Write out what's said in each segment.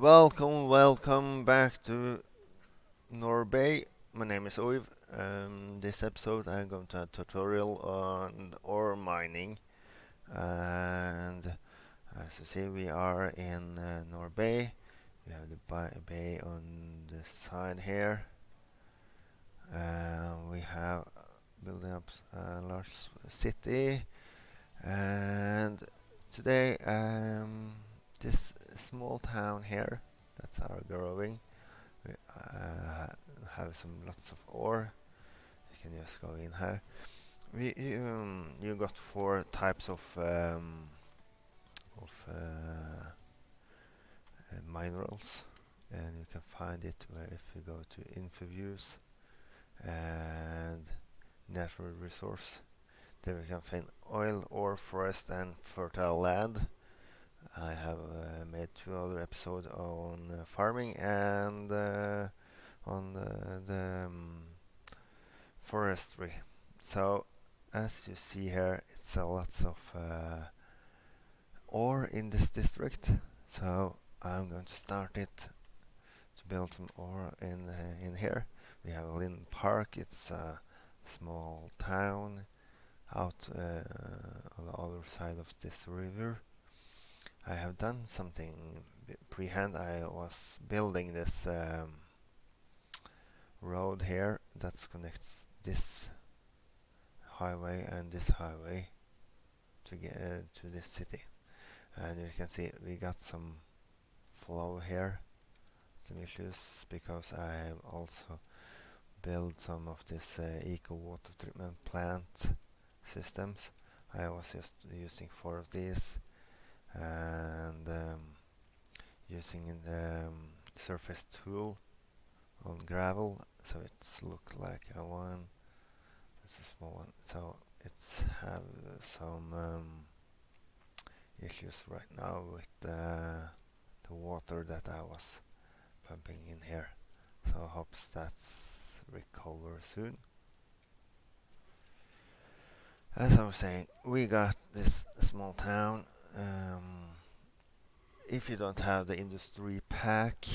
Welcome back to Norr Bay. My name is Oiv. This episode I'm going to have a tutorial on ore mining. And as you see, we are in Norr Bay. We have the bay on the side here. We have building up a large city. And today, this small town here, that's our growing. We have some lots of ore. You can just go in here. You got four types of minerals, and you can find it where if you go to info views and natural resource. There we can find oil, ore, forest, and fertile land. I have made two other episodes on farming and on the forestry. So as you see here, it's a lots of ore in this district. So I'm going to start it to build some ore in here. We have Lynn Park. It's a small town out on the other side of this river. I have done something pre-hand. I was building this road here that connects this highway and this highway to get to this city. And you can see we got some flow here, some issues because I have also built some of this eco water treatment plant systems. I was just using four of these and using the surface tool on gravel, so it's look like a one. It's a small one, so it's have some issues right now with the water that I was pumping in here. So I hope that's recover soon. As I was saying, we got this small town. If you don't have the industry pack,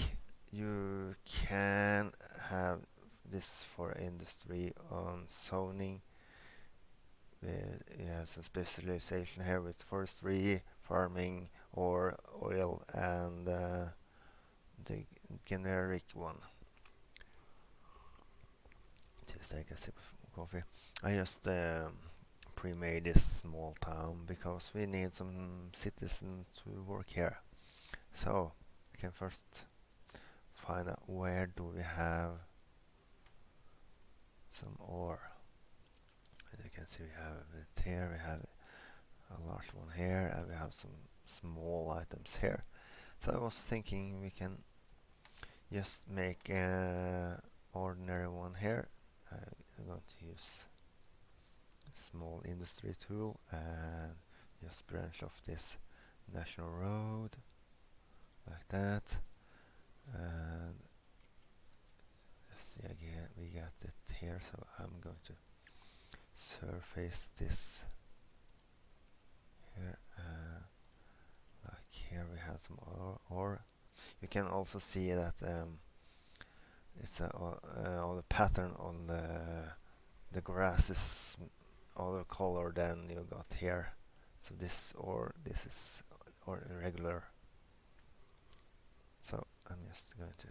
you can have this for industry on zoning. You have some specialization here with forestry, farming, or oil, and the generic one. Just take a sip of coffee. I just pre-made this small town because we need some citizens to work here. So we can first find out where do we have some ore. As you can see, we have it here, we have a large one here, and we have some small items here. So I was thinking we can just make an ordinary one here. I'm going to use a small industry tool and just branch off this national road like that. And see again, we got it here, so I'm going to surface this here. Like here we have some ore. You can also see that it's all the pattern on the grass is other color than you got here. So this is or regular. So I'm just going to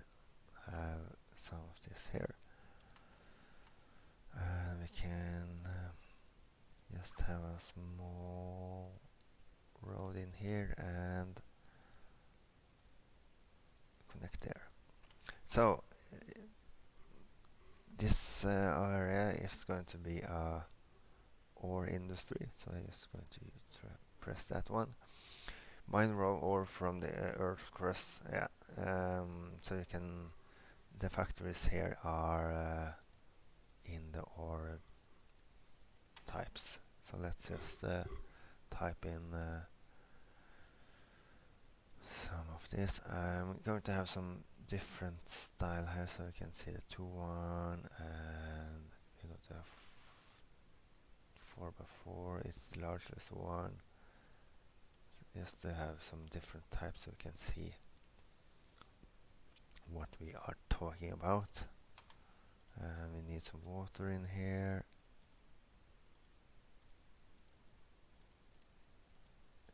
have some of this here, and we can just have a small road in here and connect there. So this area is going to be a ore industry, so I'm just going to press that one. Mine raw ore from the earth crust, yeah. So you can, the factories here are in the ore types. So let's just type in some of this. I'm going to have some different style here, so you can see the 2-1, and we got the 4x4. It's the largest one. So just to have some different types, so you can see. what we are talking about. And we need some water in here.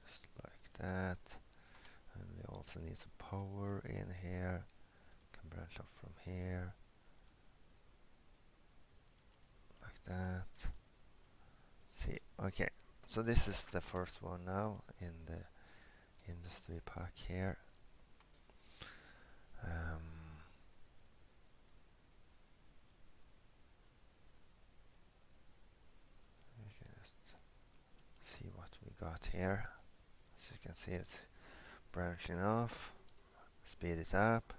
Just like that. And we also need some power in here. Can branch off from here. Like that. See, okay. So this is the first one now in the industry pack here. We can just see what we got here. As you can see, it's branching off. Speed it up.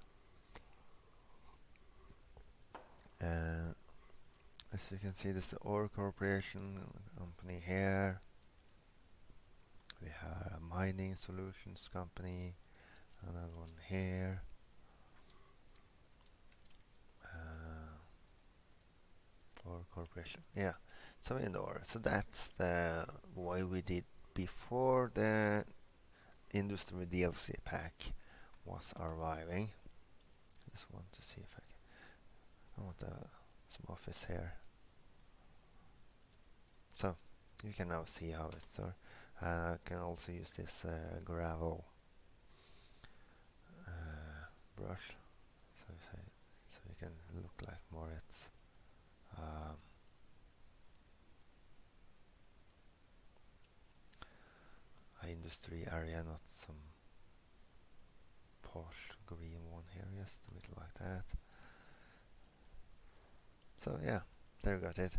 And as you can see, this is the Ore Corporation company here. We have a mining solutions company, another one here. Ore Corporation, yeah. So in Ore, so that's the way we did before the industry DLC pack was arriving. Just want to see if I want some office here. So you can now see how it's there. I can also use this gravel brush, so you can look like more it's a industry area, not some posh green one here, just a bit like that. So yeah, there you got it.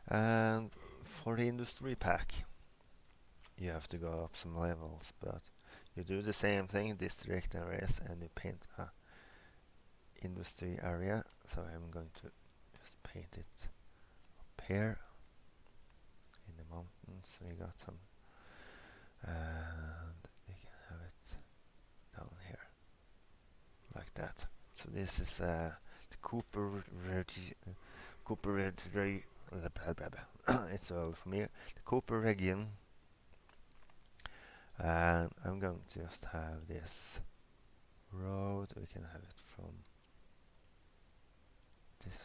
And for the industry pack, you have to go up some levels, but you do the same thing, district areas, and you paint a industry area. So I'm going to just paint it up here in the mountains. We got some, and we can have it down here like that. So this is the Cooper it's all for me. The Cooper region, and I'm going to just have this road. We can have it from this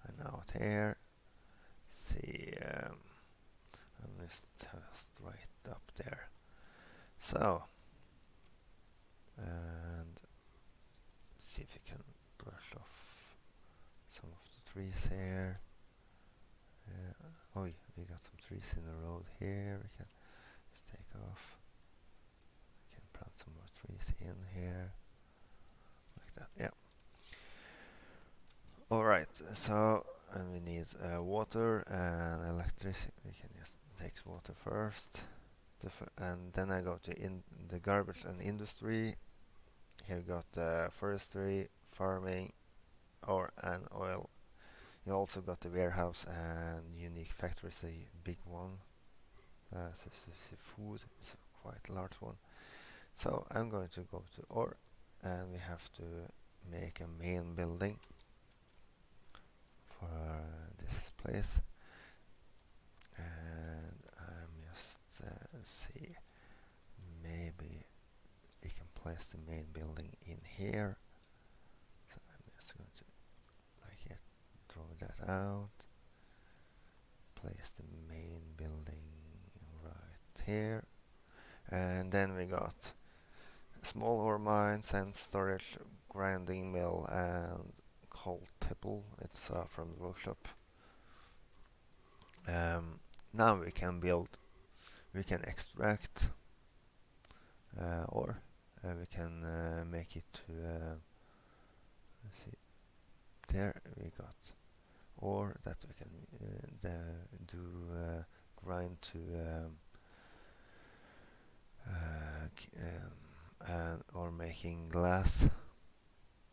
and out here. See, I'm just straight up there. So, and see if we can brush off some of the trees here. Oh, we got some trees in the road here. We can just take off. We can plant some more trees in here, like that. Yeah. All right. So, and we need water and electricity. We can just take water first, and then I go to the garbage and industry. Here we got forestry, farming, and oil. You also got the warehouse and unique factories, a big one. Food, it's a quite large one. So I'm going to go to ore, and we have to make a main building for this place. And I'm just see, maybe we can place the main building in here. So I'm just going to like it, draw that out, place the main building right here, and then we got small ore mine, sand storage, grinding mill, and coal tipple. It's from the workshop. Now we can build, we can extract ore. We can make it to let's see, there we got ore that we can grind to or making glass,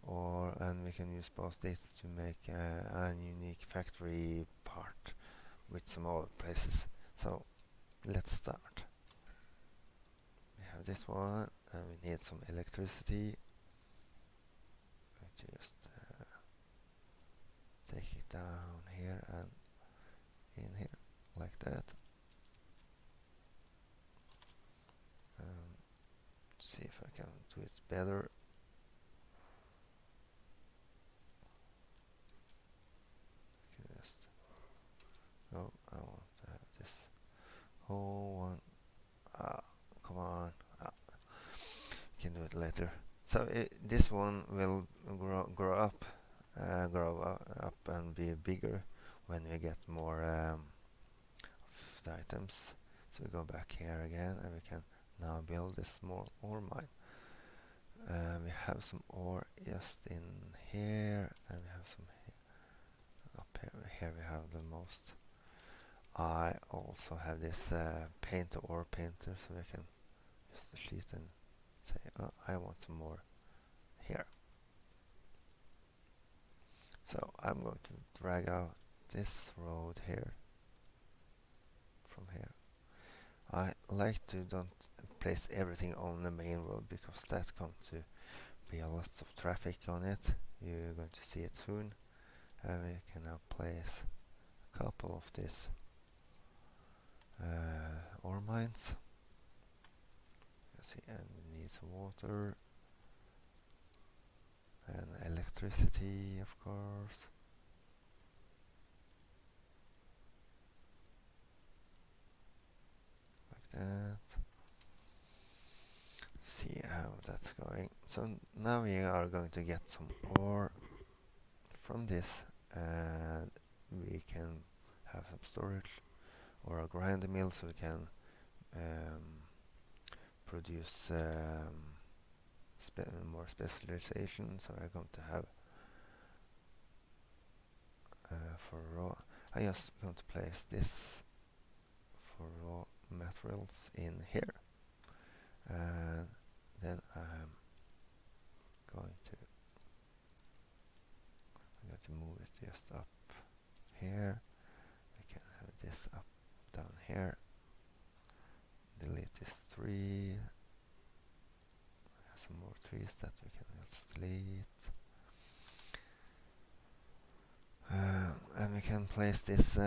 and we can use both this to make a unique factory part with some other places. So let's start. We have this one, and we need some electricity. Just take it down here and in here like that. See if I can do it better. later. So this one will grow up and be bigger when we get more of the items. So we go back here again, and we can now build a small ore mine. We have some ore just in here, and we have some up here. Here we have the most. I also have this paint ore painter, so we can use the sheet and say, oh, I want some more here. So I'm going to drag out this road here from here. I like to don't place everything on the main road because that's going to be a lot of traffic on it. You're going to see it soon. And we can now place a couple of these ore mines. You see, and we need some water and electricity, of course. Like that. See how that's going. So now we are going to get some ore from this, and we can have some storage or a grinder mill, so we can produce more specialization. So I'm going to have for raw. I just going to place this for raw materials in here, and then I'm going to move it just up here. We can have this up down here. Delete this tree. Some more trees that we can also delete. And we can place this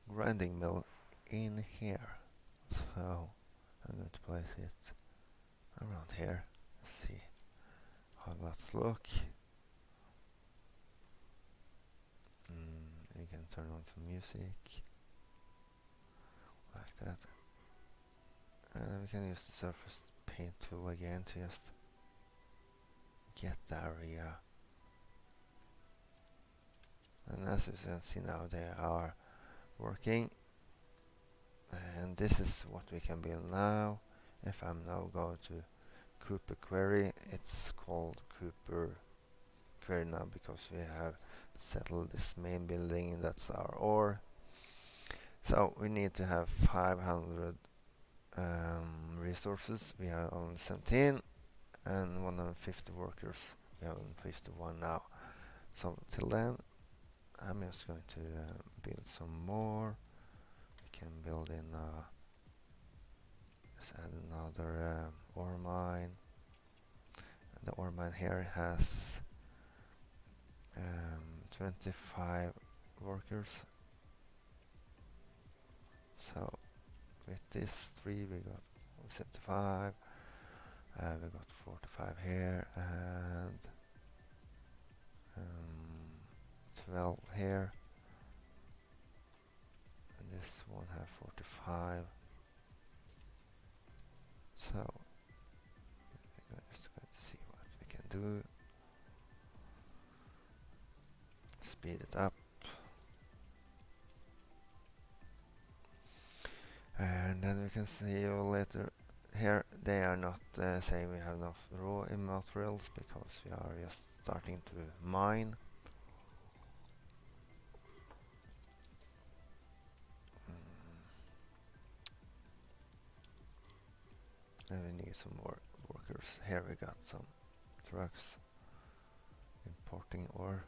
grinding mill in here. So I'm going to place it around here. Let's see how that's look. You can turn on some music like that. And we can use the surface paint tool again to just get the area. And as you can see now, they are working. And this is what we can build now. If I'm now going to Cooper Quarry, it's called Cooper Quarry now because we have settled this main building, and that's our ore. So we need to have 500 resources. We have only 17, and 150 workers. We have 51 now. So till then, I'm just going to build some more. We can build in let's add another ore mine. And the ore mine here has 25 workers. So with this 3 we got 75. We got 45 here and 12 here. And this one have 45. So we're just going to see what we can do. Speed it up. And then we can see later here they are not saying we have enough raw materials because we are just starting to mine. And we need some more workers. Here we got some trucks importing ore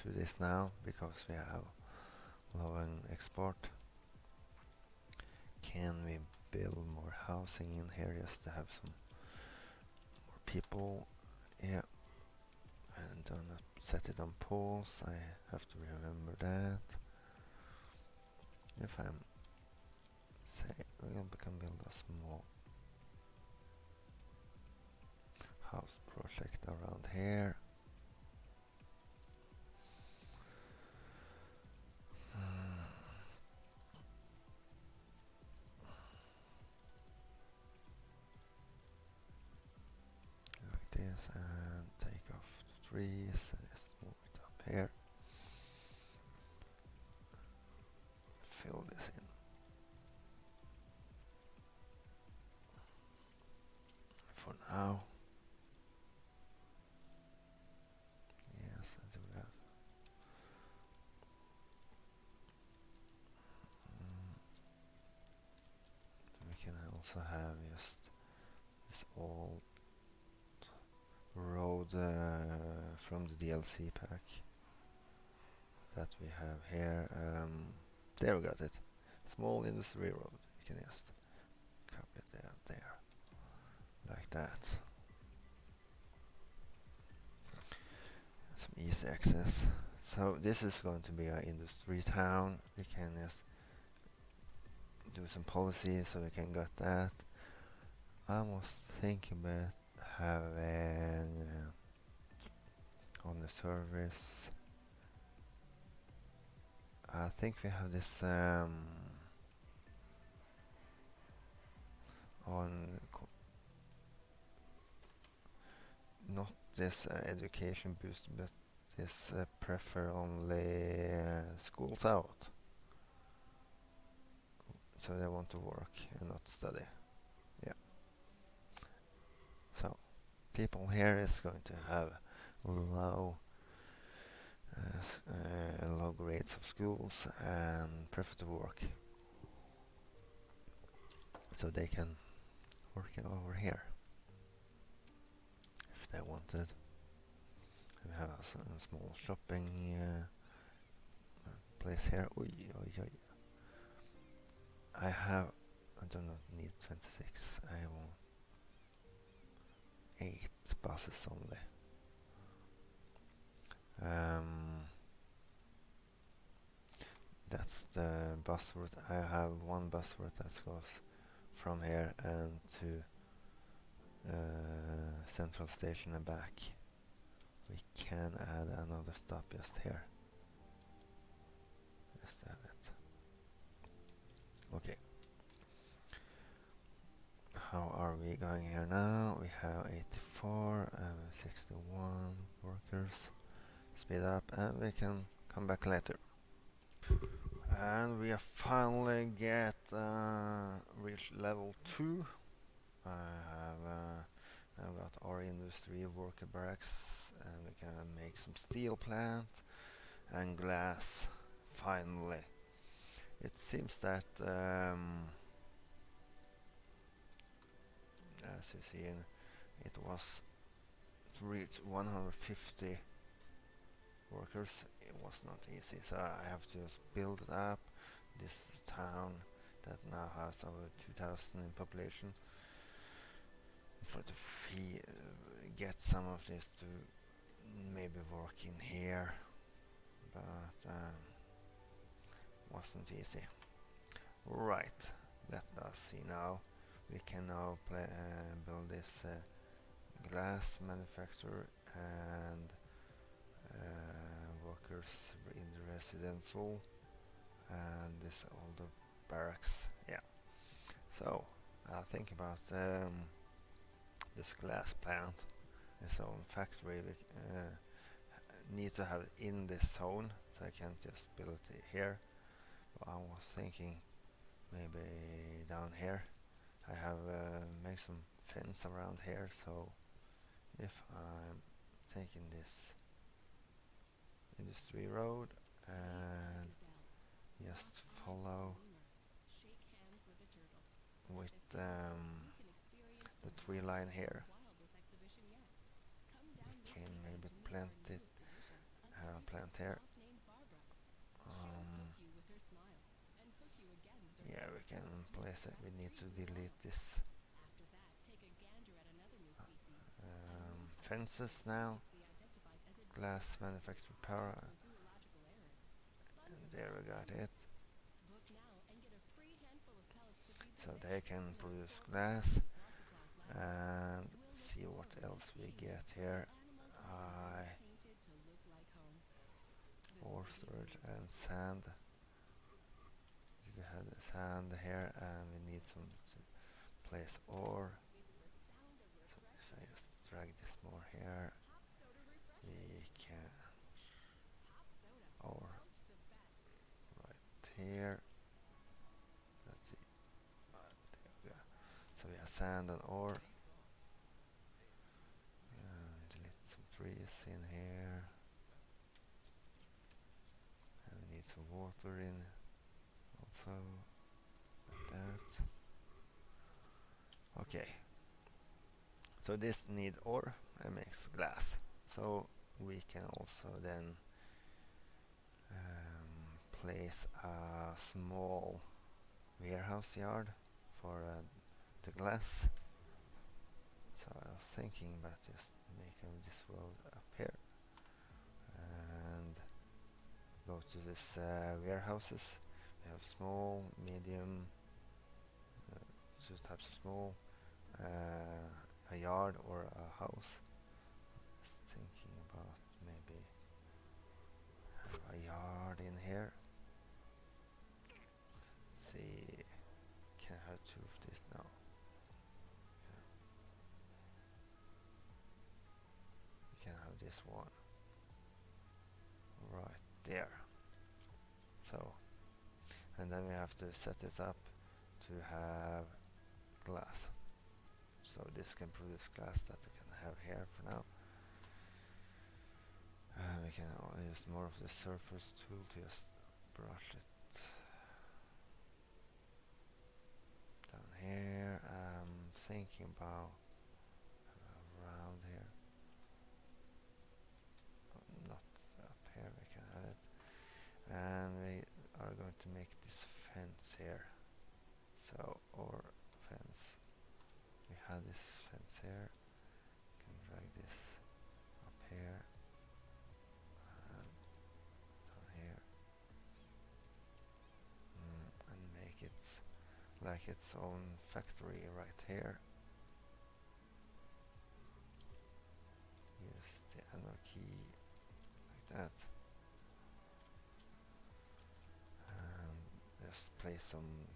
to this now because we have low in export. Can we build more housing in here just to have some more people? Yeah. And do not set it on poles. I have to remember that. If I'm say we can build a small house project around here. Yes, and take off the trees and just move it up here. Fill this in for now. Yes, I do that. We can also have just this old road from the DLC pack that we have here. There we got it. Small industry road. You can just copy it there, like that. Some easy access. So this is going to be our industry town. We can just do some policy so we can get that. I was thinking about having on the service. I think we have this on not this education boost, but this prefer only schools out. So they want to work and not study. Yeah. So people here is going to have low low grades of schools and prefer to work. So they can work over here if they wanted. We have a small shopping place here. Oy, oy, oy. I do not need 26. I want 8 buses only. That's the bus route. I have one bus route that goes from here and to Central Station and back. We can add another stop just here. Just add it. Okay. How are we going here now? We have 84 and 61 workers. Speed up and we can come back later. And we have finally reached level 2. I've got our industry worker barracks and we can make some steel plant and glass finally. It seems that as you see it was to reach 150 workers. It was not easy, so I have to build up this town that now has over 2,000 in population for to get some of this to maybe work in here, but wasn't easy. Right, let us see now. We can now build this glass manufacturer and workers in the residential and this older barracks. Yeah. So I think about this glass plant, its own factory. We need to have it in this zone, so I can't just build it here. But I was thinking maybe down here. I have made some fence around here, so if I'm taking this industry road and just follow with the tree line here, we can maybe plant it, plant here. Yeah, we can place it. We need to delete this fences now. Glass manufactured power. And there we got it. So they can produce glass. And see what else we get here. Ore storage and sand. We have the sand here, and we need some to place ore. So if I just drag this more sand and ore. Delete some trees in here. And we need some water in also, like that. Okay. So this need ore and makes glass. So we can also then place a small warehouse yard for the glass. So I was thinking about just making this road up here and go to this warehouses. We have small, medium, two types of small, a yard or a house. Just thinking about maybe have a yard in here. See, can I have two of this now? We can have this one right there. So, and then we have to set it up to have glass. So this can produce glass that we can have here for now. We can use more of the surface tool to just brush it down here. I'm thinking about around here. Not up here, we can have it. And we are going to make this fence here. So, or fence. We had this fence here. We can drag this up here and down here, and make it like its own factory right here. Use the enter key like that. And just place some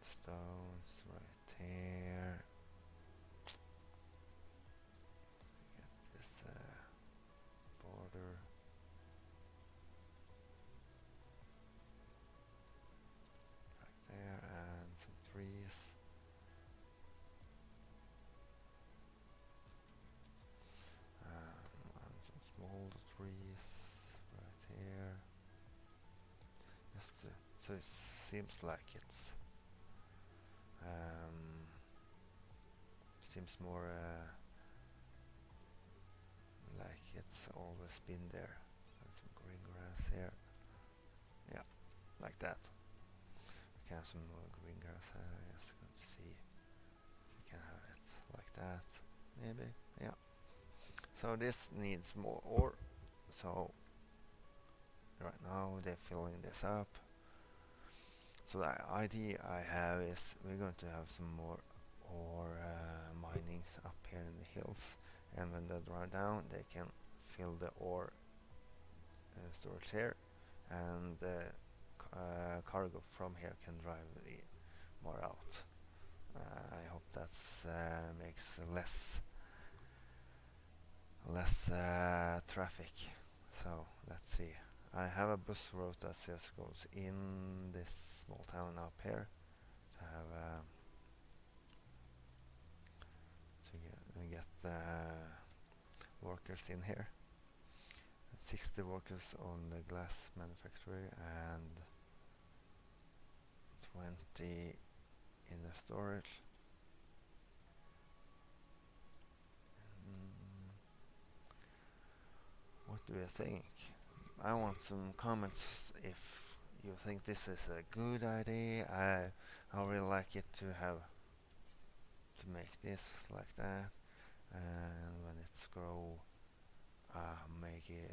stones right here. Get this border. Right there, and some trees. And some small trees right here. Just so it seems like it's seems more like it's always been there. And some green grass here. Yeah, like that. We can have some more green grass here. Just going to see if we can have it like that. Maybe, yeah. So this needs more ore. So right now they're filling this up. So the idea I have is we're going to have some more ore minings up here in the hills, and when they dry down they can fill the ore storage here, and cargo from here can drive the more out. I hope that makes less traffic. So let's see. I have a bus route that just goes in this small town up here to have to get workers in here. 60 workers on the glass manufacturing and 20 in the storage. What do you think? I want some comments if you think this is a good idea. I really like it to make this like that, and when it's grow, maybe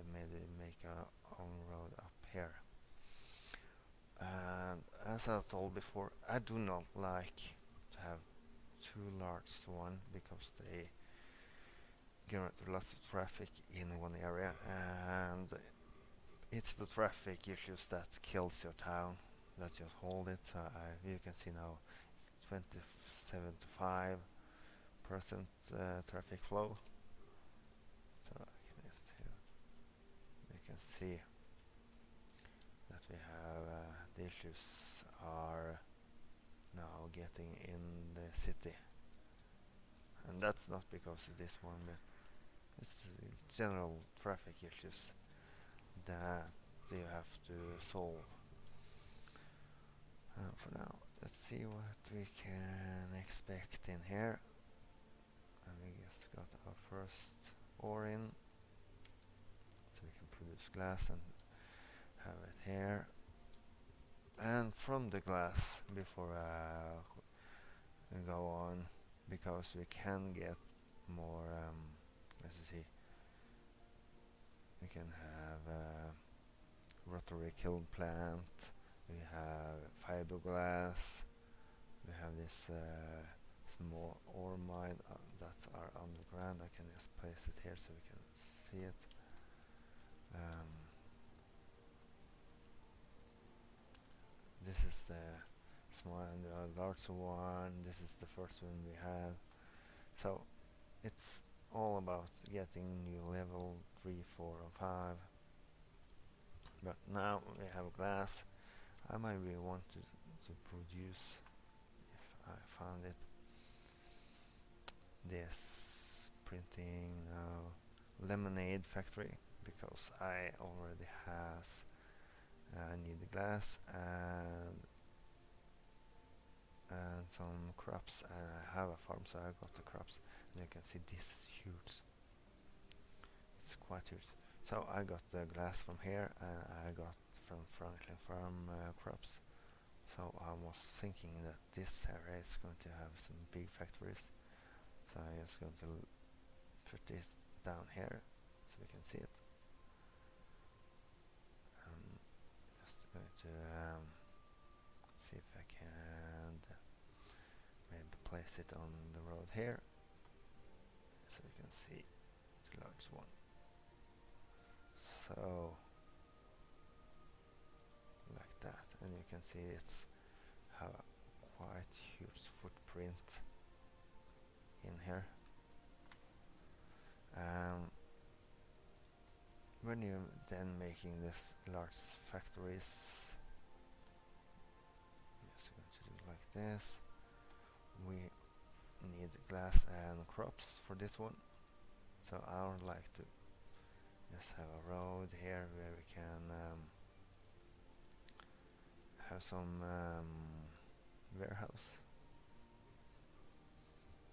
make a own road up here. And as I told before, I do not like to have too large one because they generate lots of traffic in one area, and it's the traffic issues that kills your town. That just hold it. You can see now it's 27 to 5% traffic flow. So you can see that we have the issues are now getting in the city. and that's not because of this one, but it's general traffic issues that you have to solve. For now, let's see what we can expect in here. And we just got our first ore in, so we can produce glass and have it here. And from the glass, before we go on, because we can get more, let's see, we can have a rotary kiln plant, we have fiberglass, we have this small ore mine that are underground. I can just place it here so we can see it. This is the small and large one. This is the first one we have. So it's all about getting new level 3, 4 or 5. But now we have glass. I might want to produce, if I found it, this printing lemonade factory, because I already has need the glass and some crops, and I have a farm, so I got the crops, and you can see this is huge. It's quite huge. So I got the glass from here, and I got from Franklin Farm crops. So I was thinking that this area is going to have some big factories. So I'm just going to put this down here so we can see it. Just going to see if I can maybe place it on the road here so we can see the large one. So like that, and you can see it's have a quite huge footprint in here. When you're then making this large factories, just going to do like this. We need glass and crops for this one, so I would like to just have a road here where we can have some warehouse,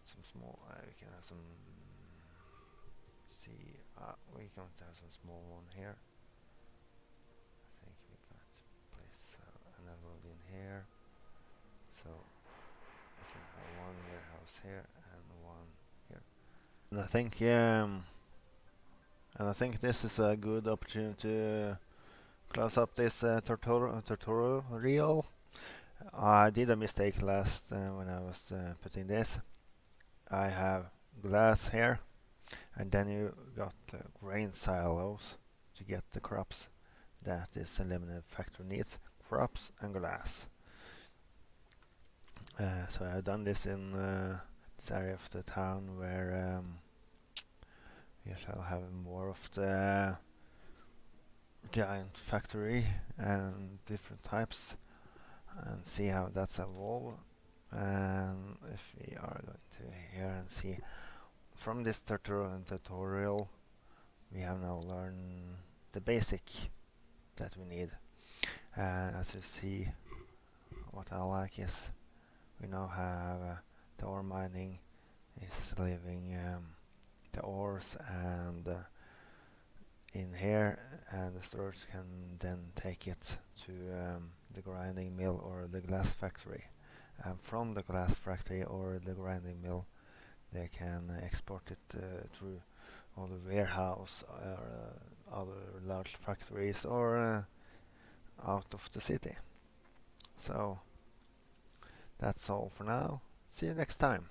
some small. We can have some. See, we can have some small one here. I think we got to place another road in here, so we can have one warehouse here and one here. And I think this is a good opportunity to close up this tutorial. I did a mistake last when I was putting this. I have glass here, and then you got grain silos to get the crops that this eliminated factory needs, crops and glass. So I've done this in this area of the town where you shall have more of the giant factory and different types, and see how that's evolved. And if we are going to here and see from this tutorial, we have now learned the basic that we need. As you see, what I like is we now have the ore mining is leaving the ores and in here, and the storage can then take it to the grinding mill or the glass factory. And from the glass factory or the grinding mill, they can export it through all the warehouse or other large factories or out of the city. So that's all for now. See you next time.